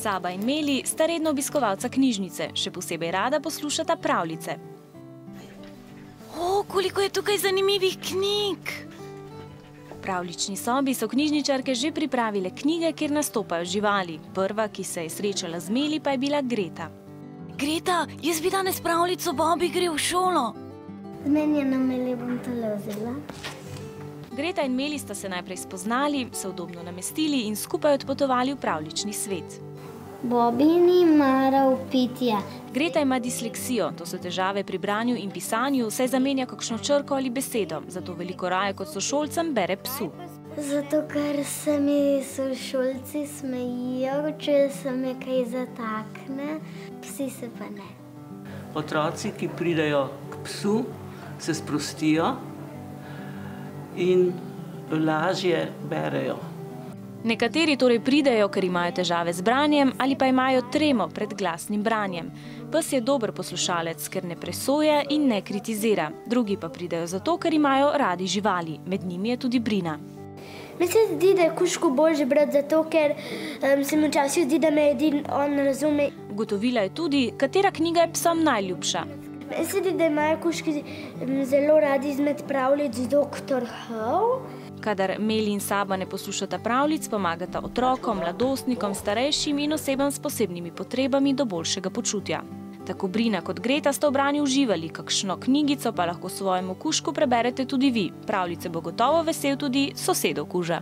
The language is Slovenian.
Saba in Meli sta redno obiskovalca knjižnice, še posebej rada poslušata pravljice. O, koliko je tukaj zanimivih knjig! V pravljični sobi so knjižničarke že pripravile knjige, kjer nastopajo živali. Prva, ki se je srečala z Meli, pa je bila Greta. Greta, jaz bi danes pravljico Bobby gre v šolo. Zmenjeno Meli bom tole vzela. Greta in Meli sta se najprej spoznali, se udobno namestili in skupaj odpotovali v pravljični svet. Bobby ni maral pitja. Greta ima disleksijo, to so težave pri branju in pisanju, saj zamenja kakšno črko ali besedo, zato veliko raje kot sošolcem bere psu. Zato, ker se mi sošolci smejijo, če se me kaj zatakne, psi se pa ne. Otroci, ki pridejo k psu, se sprostijo in lažje berejo. Nekateri torej pridejo, ker imajo težave z branjem ali pa imajo tremo pred glasnim branjem. Pes je dober poslušalec, ker ne presoja in ne kritizira. Drugi pa pridejo zato, ker imajo radi živali. Med njimi je tudi Brina. Meni se zdi, da je kužku bolje brati zato, ker se mi včasih zdi, da me edin on razume. Ugotovila je tudi, katera knjiga je psom najljubša. Meni se zdi, da imajo kužki zelo radi izmed pravljic Dr. Howe. Kadar Meli in Saba ne poslušata pravljic, pomagata otrokom, mladostnikom, starejšim in osebam s posebnimi potrebami do boljšega počutja. Tako Brina kot Greta sta v branju uživali, kakšno knjigico pa lahko svojemu kužku preberete tudi vi. Pravljice bo gotovo vesel tudi sosedov kuža.